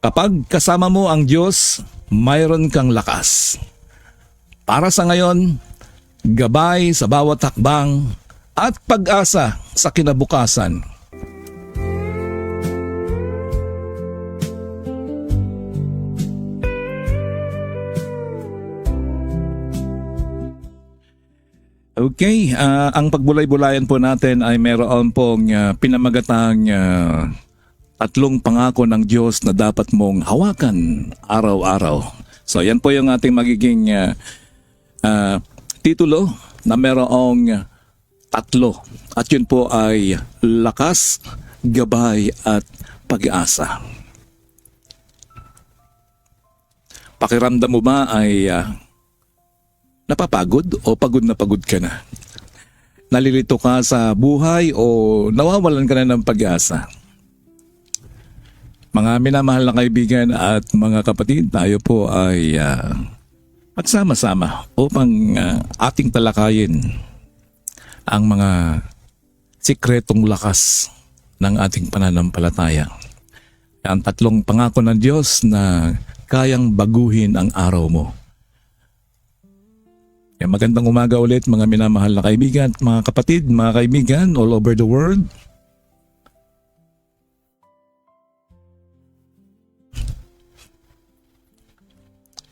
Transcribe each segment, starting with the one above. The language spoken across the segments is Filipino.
Kapag kasama mo ang Diyos, mayroon kang lakas. Para sa ngayon, gabay sa bawat hakbang at pag-asa sa kinabukasan. Okay, ang pagbulay-bulayan po natin ay meron pong pinamagatang tatlong pangako ng Diyos na dapat mong hawakan araw-araw. So yan po yung ating magiging titulo na merong tatlo. At yun po ay lakas, gabay at pag-asa. Pakiramdam mo ba ay napapagod o pagod na pagod ka na? Nalilito ka sa buhay o nawawalan ka na ng pag-asa? Mga minamahal na kaibigan at mga kapatid, tayo po ay magsama-sama upang ating talakayin ang mga sikretong lakas ng ating pananampalataya. Ang tatlong pangako ng Diyos na kayang baguhin ang araw mo. Magandang umaga ulit mga minamahal na kaibigan at mga kapatid, mga kaibigan all over the world.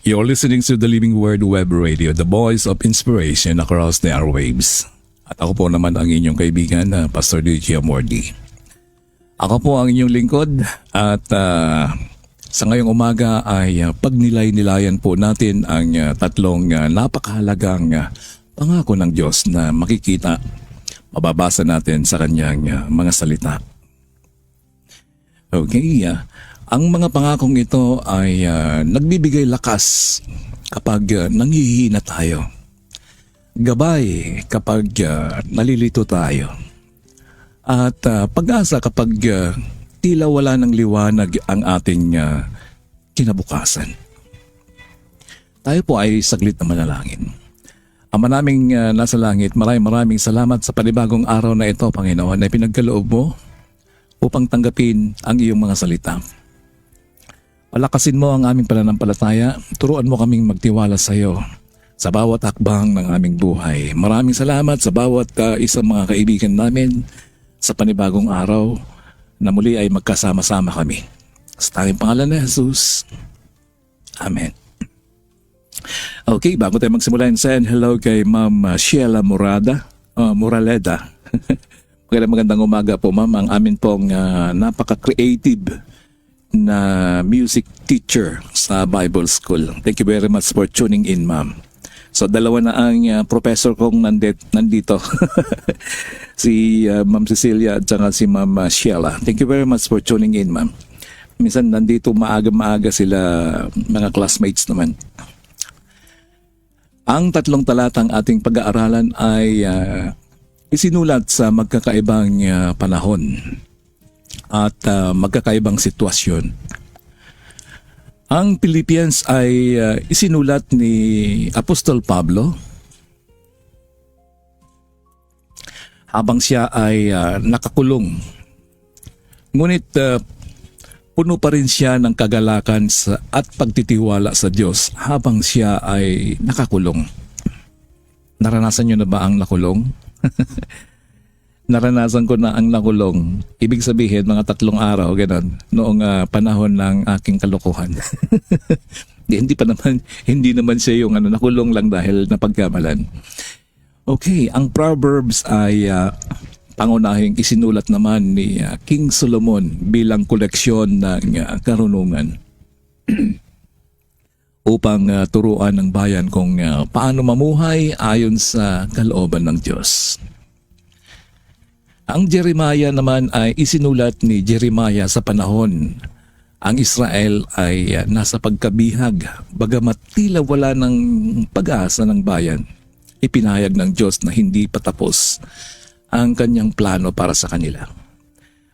You're listening to the Living Word Web Radio, the voice of inspiration across the airwaves. At ako po naman ang inyong kaibigan, Pastor DJ Amordi. Ako po ang inyong lingkod at sa ngayong umaga ay pagnilay-nilayan po natin ang tatlong napakahalagang pangako ng Diyos na makikita, mababasa natin sa kanyang mga salita. Okay, ang mga pangakong ito ay nagbibigay lakas kapag nanghihina tayo. Gabay kapag nalilito tayo. At pag-asa kapag tila wala ng liwanag ang ating kinabukasan. Tayo po ay saglit na manalangin. Ama naming nasa langit, maraming salamat sa panibagong araw na ito, Panginoon, na pinagkaloob mo upang tanggapin ang iyong mga salita. Palakasin mo ang aming pananampalataya, turuan mo kaming magtiwala sa iyo sa bawat hakbang ng aming buhay. Maraming salamat sa bawat isang mga kaibigan namin sa panibagong araw na muli ay magkasama-sama kami. Sa tanging pangalan ni Jesus. Amen. Okay, bago tayo magsimula, send hello kay Ma'am Sheila Moraleda. Magandang umaga po, Ma'am. Ang amin pong napaka-creative na music teacher sa Bible School. Thank you very much for tuning in, Ma'am. So dalawa na ang professor kong nandito. Si Ma'am Cecilia at saka si Ma'am Sheila. Thank you very much for tuning in, Ma'am. Minsan nandito maaga-maaga sila, mga classmates naman. Ang tatlong talatang ating pag-aaralan ay isinulat sa magkakaibang panahon at magkakaibang sitwasyon. Ang Philippians ay isinulat ni Apostol Pablo habang siya ay nakakulong. Ngunit puno pa rin siya ng kagalakan at pagtitiwala sa Diyos habang siya ay nakakulong. Naranasan niyo na ba ang nakulong? Naranasan ko na ang nakulong. Ibig sabihin, mga 3 araw, gano'n, noong panahon ng aking kalokohan. Hindi naman siya yung nakulong lang dahil napagkamalan. Okay, ang Proverbs ay pangunahing isinulat naman ni King Solomon bilang koleksyon ng karunungan upang turuan ng bayan kung paano mamuhay ayon sa kalooban ng Diyos. Ang Jeremiah naman ay isinulat ni Jeremiah sa panahon ang Israel ay nasa pagkabihag, bagamat tila wala ng pag-asa ng bayan. Ipinahayag ng Diyos na hindi patapos ang kanyang plano para sa kanila.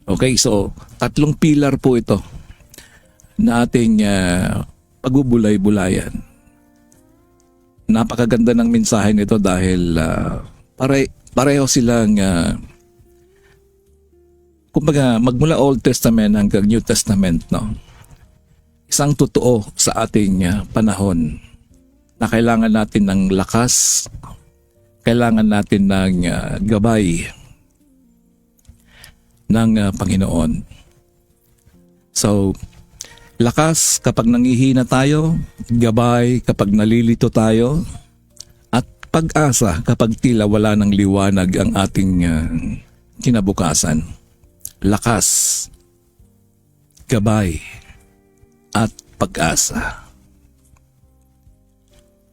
Okay, so 3 pilar po ito na ating pagbubulay-bulayan. Napakaganda ng mensahe nito dahil pareho silang kumbaga magmula Old Testament hanggang New Testament, no? isang totoo sa ating panahon na kailangan natin ng lakas, kailangan natin ng gabay ng Panginoon. So, lakas kapag nangihina tayo, gabay kapag nalilito tayo, at pag-asa kapag tila wala ng liwanag ang ating kinabukasan. Lakas, gabay, at pag-asa.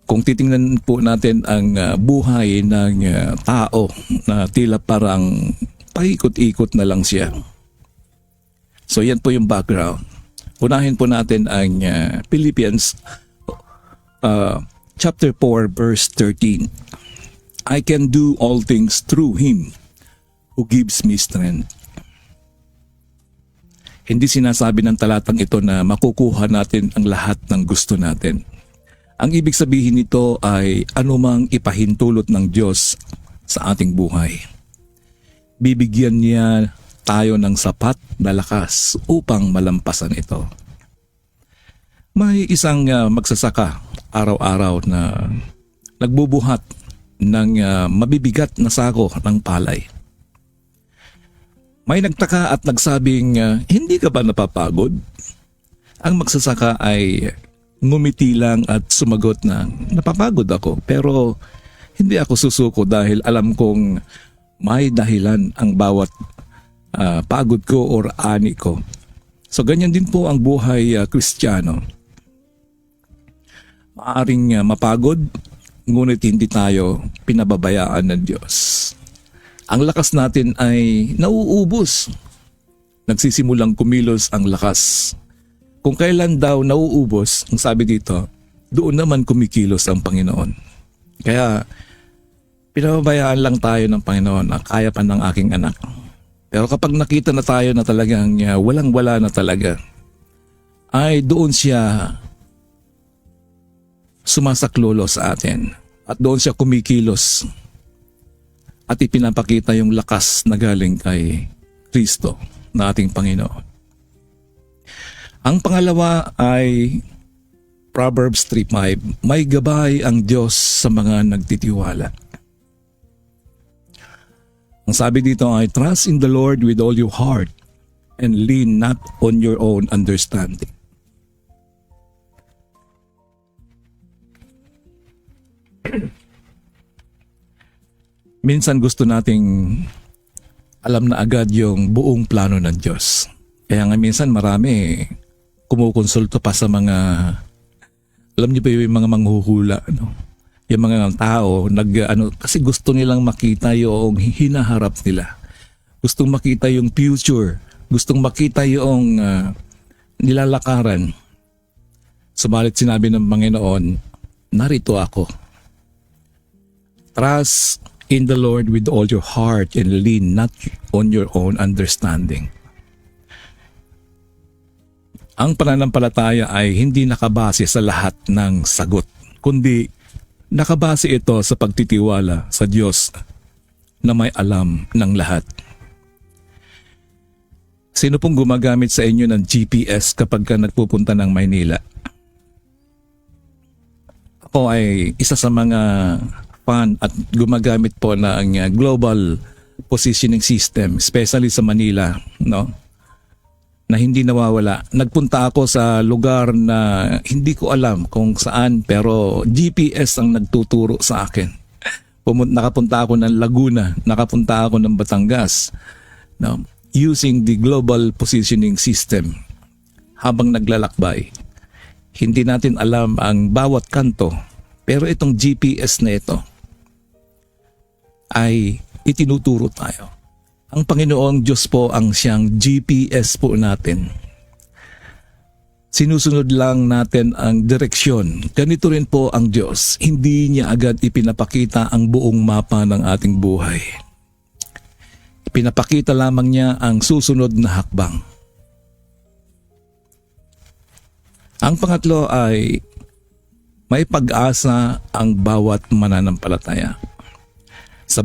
Kung titingnan po natin ang buhay ng tao na tila parang paikot-ikot na lang siya. So yan po yung background. Unahin po natin ang Philippians chapter 4 verse 13. I can do all things through Him who gives me strength. Hindi sinasabi ng talatang ito na makukuha natin ang lahat ng gusto natin. Ang ibig sabihin nito ay anumang ipahintulot ng Diyos sa ating buhay. Bibigyan niya tayo ng sapat na lakas upang malampasan ito. May isang magsasaka araw-araw na nagbubuhat ng mabibigat na sako ng palay. May nagtaka at nagsabing, hindi ka ba napapagod? Ang magsasaka ay ngumiti lang at sumagot na, napapagod ako pero hindi ako susuko dahil alam kong may dahilan ang bawat pagod ko or ani ko. So ganyan din po ang buhay Kristiyano. Maaring mapagod, ngunit hindi tayo pinababayaan ng Diyos. Ang lakas natin ay nauubos. Nagsisimulang kumilos ang lakas. Kung kailan daw nauubos, ang sabi dito, doon naman kumikilos ang Panginoon. Kaya pinababayaan lang tayo ng Panginoon na kaya pa ng aking anak. Pero kapag nakita na tayo na talagang walang-wala na talaga, ay doon siya sumasaklolo sa atin. At doon siya kumikilos at ipinapakita yung lakas na galing kay Kristo na ating Panginoon. Ang pangalawa ay Proverbs 3:5. May gabay ang Diyos sa mga nagtitiwala. Ang sabi dito ay, trust in the Lord with all your heart and lean not on your own understanding. Minsan gusto nating alam na agad yung buong plano ng Diyos. Kaya nga minsan marami kumukonsulto pa sa mga, alam niyo ba yung mga manghuhula, no? Yung mga tao, kasi gusto nilang makita yung hinaharap nila. Gustong makita yung future. Gustong makita yung nilalakaran. Subalit sinabi ng Panginoon, narito ako. Trust in the Lord with all your heart and lean not on your own understanding. Ang pananampalataya ay hindi nakabase sa lahat ng sagot, kundi nakabase ito sa pagtitiwala sa Diyos na may alam ng lahat. Sino pong gumagamit sa inyo ng GPS kapag ka nagpupunta ng Maynila? Ako ay isa sa mga fan at gumagamit po ng global positioning system, especially sa Manila, no? Na hindi nawawala. Nagpunta ako sa lugar na hindi ko alam kung saan, pero GPS ang nagtuturo sa akin. Nakapunta ako ng Laguna, nakapunta ako ng Batangas, no? Using the global positioning system. Habang naglalakbay, hindi natin alam ang bawat kanto, pero itong GPS na ito ay itinuturo tayo. Ang Panginoong Diyos po ang siyang GPS po natin. Sinusunod lang natin ang direksyon. Ganito rin po ang Diyos. Hindi niya agad ipinapakita ang buong mapa ng ating buhay. Ipinapakita lamang niya ang susunod na hakbang. Ang pangatlo ay may pag-asa ang bawat mananampalataya. Sa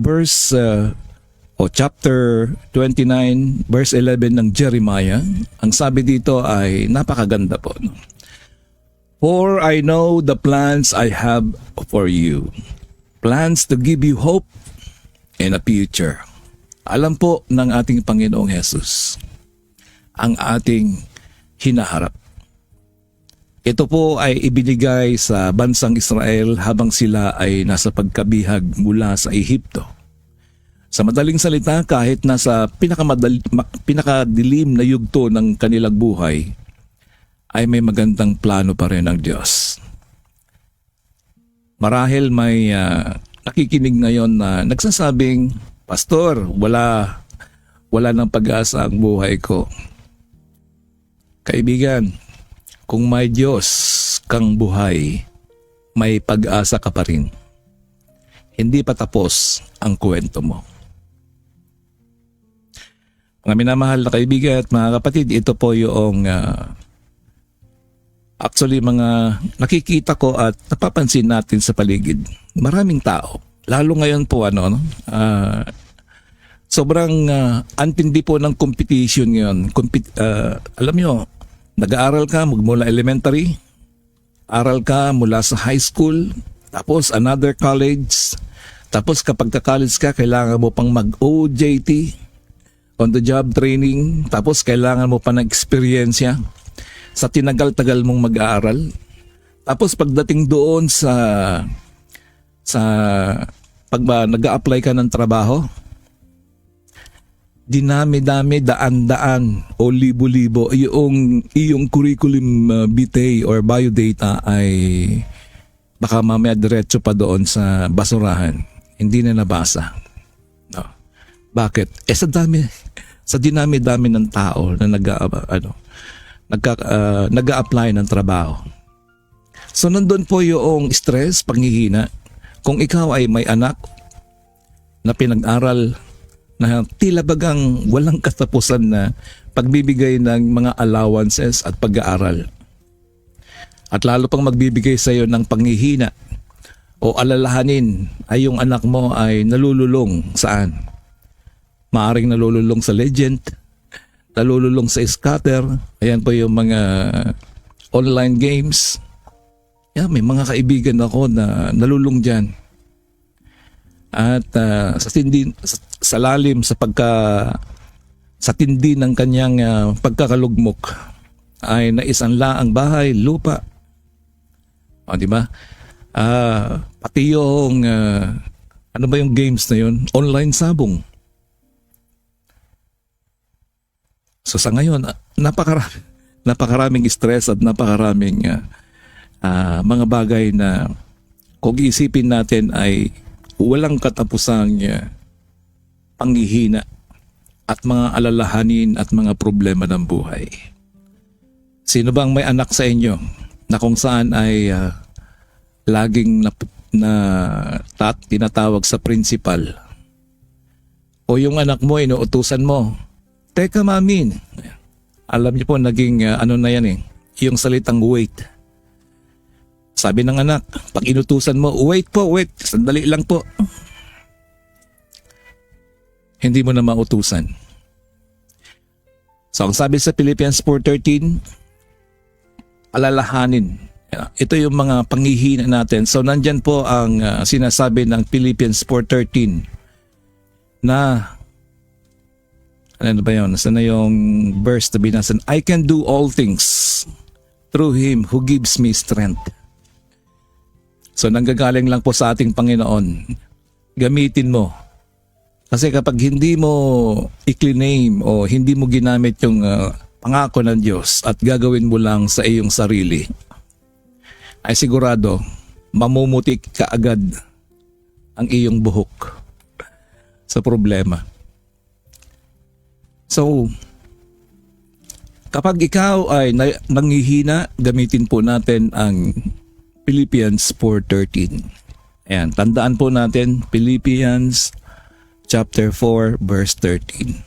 chapter 29 verse 11 ng Jeremiah, ang sabi dito ay napakaganda po, no? For I know the plans I have for you. Plans to give you hope and a future. Alam po ng ating Panginoong Hesus ang ating hinaharap. Ito po ay ibinigay sa bansang Israel habang sila ay nasa pagkabihag mula sa Ehipto. Sa madaling salita, kahit nasa pinakadilim na yugto ng kanilang buhay, ay may magandang plano pa rin ang Diyos. Marahil may nakikinig ngayon na nagsasabing, Pastor, wala nang pag-asa ang buhay ko. Kaibigan, kung may Diyos kang buhay, may pag-asa ka pa rin. Hindi pa tapos ang kwento mo. Mga minamahal na kaibigan at mga kapatid, ito po yung actually mga nakikita ko at napapansin natin sa paligid. Maraming tao, lalo ngayon po sobrang antindi po ng competition ngayon. Alam nyo, nag-aaral ka mula elementary, aral ka mula sa high school, tapos another college, tapos kapag ka-college ka, kailangan mo pang mag-OJT, on the job training, tapos kailangan mo pa ng eksperyensya sa tinagal-tagal mong mag-aaral. Tapos pagdating doon sa pag nag-a-apply ka ng trabaho, dinami-dami, daan-daan o libo-libo iyong curriculum vitae or biodata ay baka mamaya diretso pa doon sa basurahan. Hindi na nabasa. No. Bakit? Sa dinami-dami ng tao na nag-a-apply ng trabaho. So nandun po yung stress, panghihina. Kung ikaw ay may anak na pinag-aral na tila bagang walang katapusan na pagbibigay ng mga allowances at pag-aaral. At lalo pang magbibigay sa iyo ng panghihina o alalahanin ay yung anak mo ay nalululong saan? Maaring nalululong sa Legend, nalululong sa Scatter, ayan po yung mga online games. Yeah, may mga kaibigan ako na nalulung dyan. At sa lalim sa tindi ng kanyang pagkakalugmok ay naisanla ang bahay, lupa. O, di ba? Pati yung ano ba yung games na yun? Online sabong. So sa ngayon, napakaraming stress at napakaraming mga bagay na kung iisipin natin ay walang katapusang panghihina at mga alalahanin at mga problema ng buhay. Sino bang may anak sa inyo na kung saan ay laging tinatawag sa principal? O yung anak mo, inuutusan mo, Teka mami, alam niyo po naging ano na yan yung salitang wait. Sabi ng anak, pag inutusan mo, wait, sandali lang po. Hindi mo na mautusan. So ang sabi sa Philippians 4:13, alalahanin. Ito yung mga panghihina natin. So nandyan po ang sinasabi ng Philippians 4:13 na ano ba yun? Nasaan na yung verse na binasan? I can do all things through Him who gives me strength. So nanggagaling lang po sa ating Panginoon. Gamitin mo. Kasi kapag hindi mo i-claim o hindi mo ginamit yung pangako ng Diyos at gagawin mo lang sa iyong sarili, ay sigurado mamumutik ka agad ang iyong buhok sa problema. So, kapag ikaw ay nanghihina, gamitin po natin ang Philippians 4:13. Ayan, tandaan po natin Philippians chapter 4 verse 13.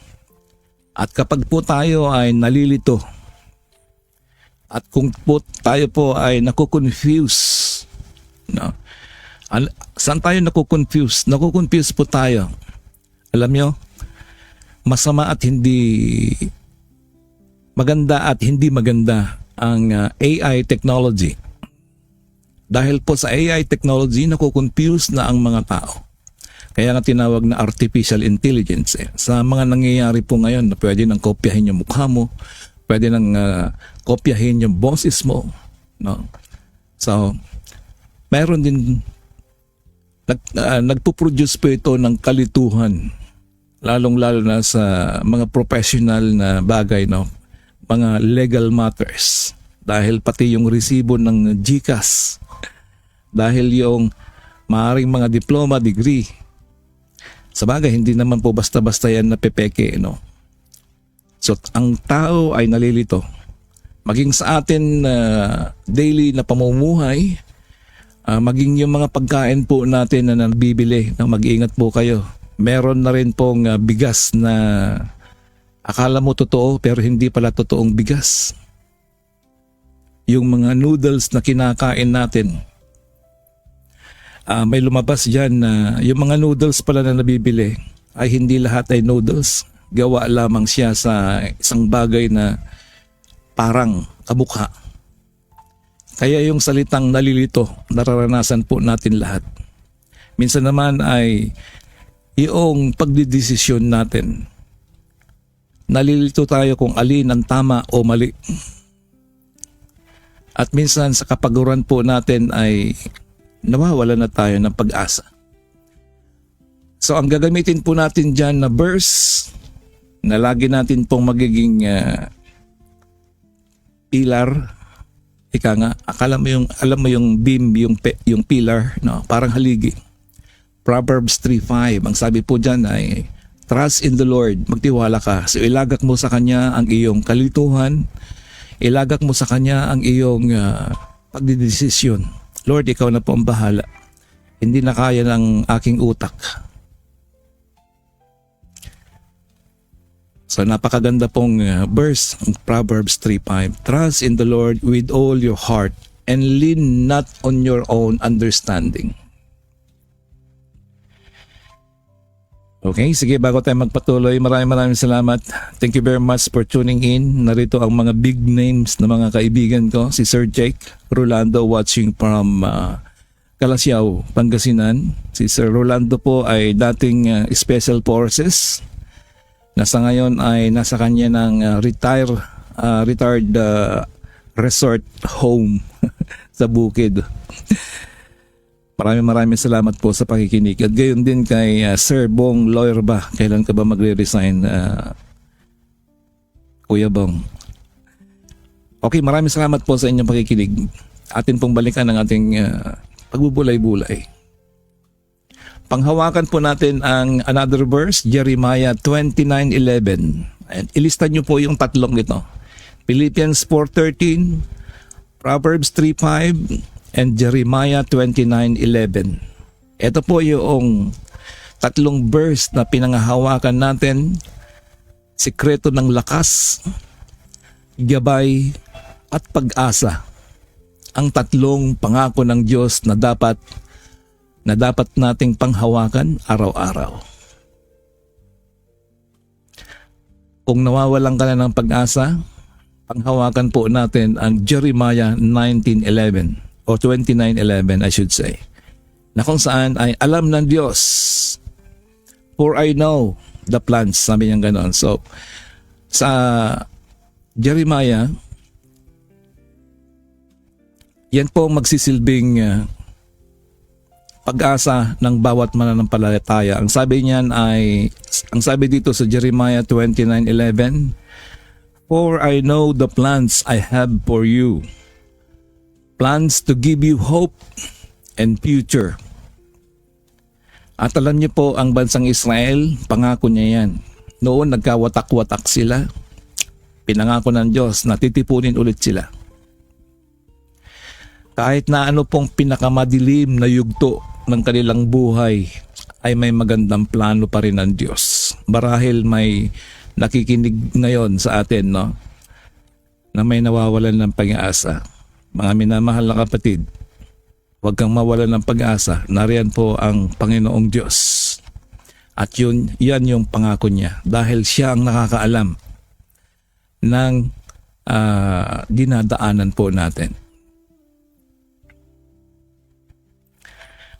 At kapag po tayo ay nalilito at kung po tayo po ay nakukonfuse, no? Saan tayo nakukonfuse? Nakukonfuse po tayo. Alam nyo, masama at hindi maganda ang AI technology. Dahil po sa AI technology, nakukonfuse na ang mga tao. Kaya nga tinawag na artificial intelligence. Sa mga nangyayari po ngayon na pwede nang kopyahin yung mukha mo, pwede nang kopyahin yung boses mo. No? So, mayroon din, nagpo-produce po ito ng kalituhan. Lalong-lalo na sa mga professional na bagay, no? Mga legal matters. Dahil pati yung resibo ng GCash, dahil yung maaaring mga diploma, degree, sa bagay, hindi naman po basta-basta yan na pepeke, no? So, ang tao ay nalilito. Maging sa atin daily na pamumuhay, maging yung mga pagkain po natin na nabibili, no? Mag-iingat po kayo. Meron na rin pong bigas na akala mo totoo pero hindi pala totoong bigas. Yung mga noodles na kinakain natin, may lumabas dyan na yung mga noodles pala na nabibili ay hindi lahat ay noodles. Gawa lamang siya sa isang bagay na parang kamukha. Kaya yung salitang nalilito, nararanasan po natin lahat. Minsan naman ay yung pagdidesisyon natin. Nalilito tayo kung alin ang tama o mali. At minsan sa kapaguran po natin ay nawawala na tayo ng pag-asa. So ang gagamitin po natin dyan na verse na lagi natin pong magiging pilar. Ika nga, alam mo yung beam, yung pillar, no? Parang haligi. Proverbs 3:5. Ang sabi po dyan ay, trust in the Lord, magtiwala ka. So ilagak mo sa Kanya ang iyong kalituhan, ilagak mo sa Kanya ang iyong pagdidesisyon. Lord, ikaw na po ang bahala. Hindi na kaya ng aking utak. So napakaganda pong verse ng Proverbs 3:5. Trust in the Lord with all your heart and lean not on your own understanding. Okay, sige, bago tayo magpatuloy, maraming salamat. Thank you very much for tuning in. Narito ang mga big names na mga kaibigan ko. Si Sir Jake Rolando watching from Calasiao, Pangasinan. Si Sir Rolando po ay dating Special Forces. Nasa ngayon ay nasa kanya ng retired resort home sa bukid. Maraming salamat po sa pakikinig. At gayon din kay Sir Bong Lawyer ba? Kailan ka ba magre-resign, Kuya Bong? Okay, maraming salamat po sa inyong pakikinig. Atin pong balikan ang ating pagbubulay-bulay. Panghawakan po natin ang another verse, Jeremiah 29:11. And ilista nyo po yung tatlong ito. Philippians 4:13, Proverbs 3:5, and Jeremiah 29:11. Ito po yung tatlong verse na pinanghahawakan natin. Sikreto ng lakas, gabay, at pag-asa. Ang tatlong pangako ng Diyos na dapat nating panghawakan araw-araw. Kung nawawalan ka na ng pag-asa, panghawakan po natin ang Jeremiah 19:11 o 29:11 I should say, na kung saan ay alam ng Diyos, for I know the plans, sabi niya gano'n. So sa Jeremiah, yan po magsisilbing pag-asa ng bawat mananampalataya. Ang sabi dito sa Jeremiah 29:11, for I know the plans I have for you, plans to give you hope and future. At alam niyo po, ang bansang Israel, pangako niya yan. Noon nagkawatak-watak sila, pinangako ng Diyos na titipunin ulit sila. Kahit na ano pong pinakamadilim na yugto ng kanilang buhay, ay may magandang plano pa rin ng Diyos. Marahil may nakikinig ngayon sa atin, no, na may nawawalan ng pag-asa. Mga minamahal na kapatid, huwag kang mawalan ng pag-asa. Nariyan po ang Panginoong Diyos. At yan yung pangako niya. Dahil siya ang nakakaalam ng dinadaanan po natin.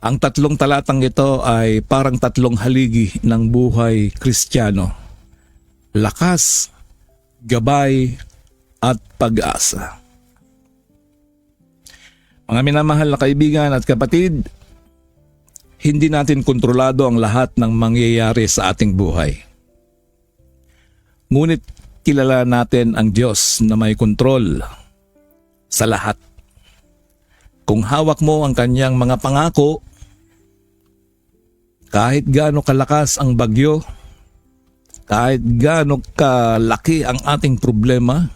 Ang tatlong talatang ito ay parang tatlong haligi ng buhay Kristiyano. Lakas, gabay, at pag-asa. Mga minamahal na kaibigan at kapatid, hindi natin kontrolado ang lahat ng mangyayari sa ating buhay. Ngunit kilala natin ang Diyos na may kontrol sa lahat. Kung hawak mo ang kanyang mga pangako, kahit gaano kalakas ang bagyo, kahit gaano kalaki ang ating problema,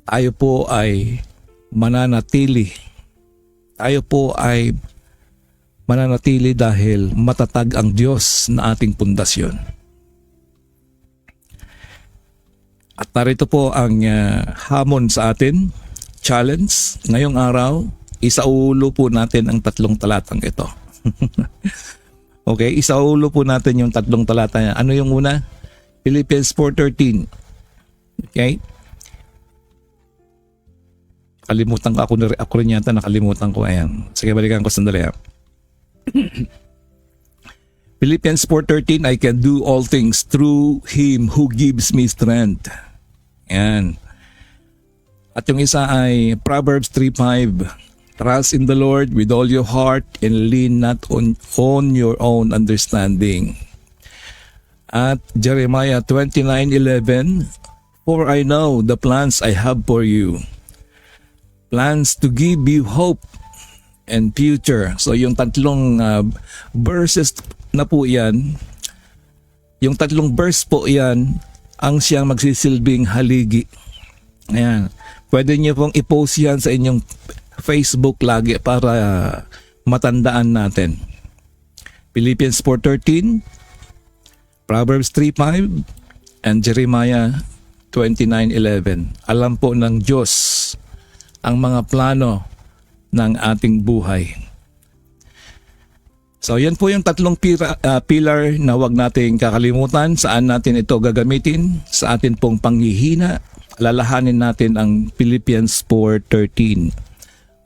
tayo po ay mananatili. Tayo po ay mananatili dahil matatag ang Diyos na ating pundasyon. At narito po ang hamon sa atin, challenge. Ngayong araw, isaulo po natin ang tatlong talatang ito. Okay, isaulo po natin yung tatlong talata niya. Ano yung una? Philippians 4:13. Okay? Kalimutan ko, ako rin yata nakalimutan ko. Ayan. Sige, balikan ko sandali. Philippians 4:13, I can do all things through Him who gives me strength. Ayan. At yung isa ay Proverbs 3:5. Trust in the Lord with all your heart and lean not on your own understanding. At Jeremiah 29:11, for I know the plans I have for you. Plans to give you hope and future. So yung tatlong verses na po yan, yung tatlong verse po yan, ang siyang magsisilbing haligi. Ayan. Pwede niyo pong i-post yan sa inyong Facebook lagi para matandaan natin. Philippians 4:13, Proverbs 3:5, and Jeremiah 29:11. Alam po ng Diyos ang mga plano ng ating buhay. So yan po yung tatlong pillar na wag nating kakalimutan. Saan natin ito gagamitin? Sa atin pong panghihina, alalahanin natin ang Philippians 4:13.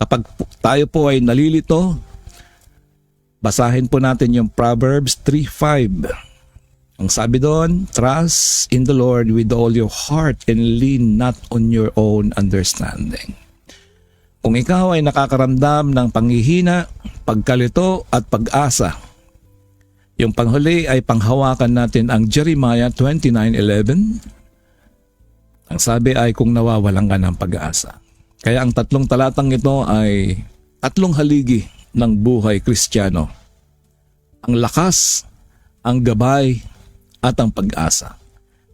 Kapag tayo po ay nalilito, basahin po natin yung Proverbs 3:5. Ang sabi doon, trust in the Lord with all your heart and lean not on your own understanding. Kung ikaw ay nakakaramdam ng panghihina, pagkalito at pag-asa, yung panghuli ay panghawakan natin ang Jeremiah 29:11. Ang sabi ay kung nawawalan ka ng pag-asa. Kaya ang tatlong talatang ito ay tatlong haligi ng buhay Kristiyano. Ang lakas, ang gabay, at ang pag-asa.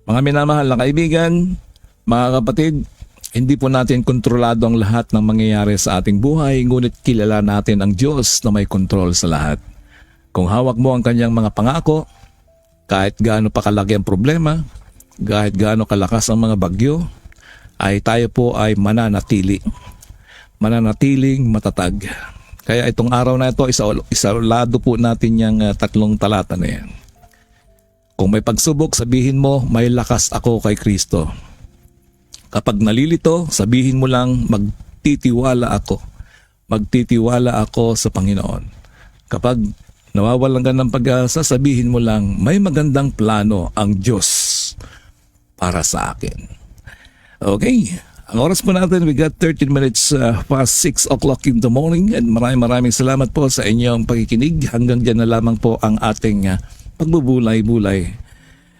Mga minamahal na kaibigan, mga kapatid, hindi po natin kontrolado ang lahat ng mangyayari sa ating buhay, ngunit kilala natin ang Diyos na may kontrol sa lahat. Kung hawak mo ang kanyang mga pangako, kahit gaano pa kalaki ang problema, kahit gaano kalakas ang mga bagyo, ay tayo po ay mananatiling matatag. Kaya itong araw na ito, isalado po natin yung tatlong talata na yan. Kung may pagsubok, sabihin mo, may lakas ako kay Kristo. Kapag nalilito, sabihin mo lang, magtitiwala ako. Magtitiwala ako sa Panginoon. Kapag nawawalan ka ng pag-asa, sabihin mo lang, may magandang plano ang Diyos para sa akin. Okay, ang oras po natin, we got 13 minutes past 6 o'clock in the morning, and maraming salamat po sa inyong pakikinig. Hanggang dyan na lamang po ang ating pagbubulay-bulay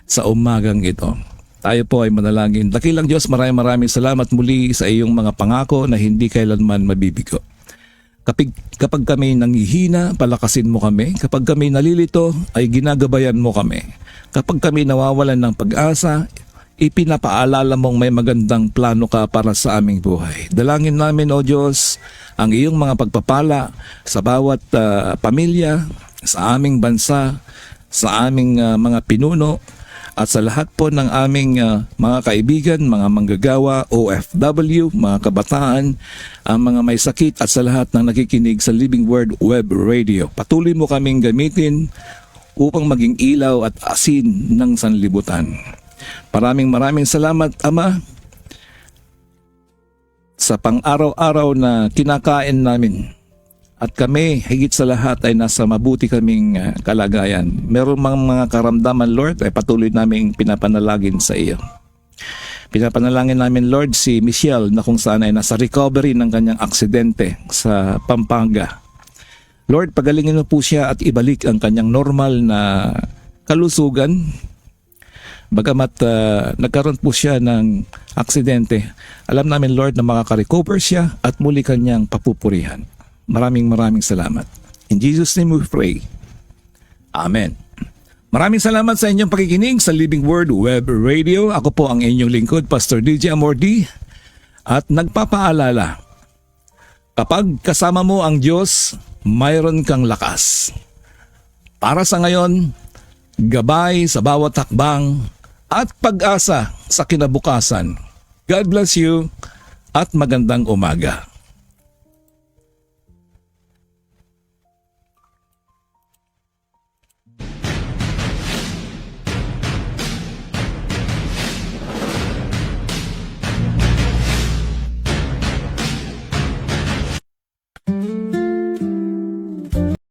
sa umagang ito. Tayo po ay manalangin. Dakilang Diyos, maraming salamat muli sa iyong mga pangako na hindi kailanman mabibigo. Kapag kami nanghihina, palakasin mo kami. Kapag kami nalilito, ay ginagabayan mo kami. Kapag kami nawawalan ng pag-asa, ipinapaalala mong may magandang plano ka para sa aming buhay. Dalangin namin, O Diyos, ang iyong mga pagpapala sa bawat pamilya, sa aming bansa, sa aming mga pinuno, at sa lahat po ng aming mga kaibigan, mga manggagawa, OFW, mga kabataan, ang mga may sakit, at sa lahat ng nakikinig sa Living Word Web Radio. Patuloy mo kaming gamitin upang maging ilaw at asin ng sanlibutan. Maraming salamat, Ama, sa pang-araw-araw na kinakain namin. At kami, higit sa lahat ay nasa mabuti kaming kalagayan. Meron mga karamdaman, Lord, ay patuloy naming pinapanalangin sa iyo. Pinapanalangin namin, Lord, si Michelle na kung saan ay nasa recovery ng kanyang aksidente sa Pampanga. Lord, pagalingin mo po siya at ibalik ang kanyang normal na kalusugan. Bagamat nagkaroon po siya ng aksidente, alam namin, Lord, na makaka-recover siya at muli kanyang papupurihan. Maraming salamat. In Jesus' name we pray. Amen. Maraming salamat sa inyong pakikinig sa Living Word Web Radio. Ako po ang inyong lingkod, Pastor DJ Amordi. At nagpapaalala, kapag kasama mo ang Diyos, mayroon kang lakas. Para sa ngayon, gabay sa bawat hakbang at pag-asa sa kinabukasan. God bless you at magandang umaga.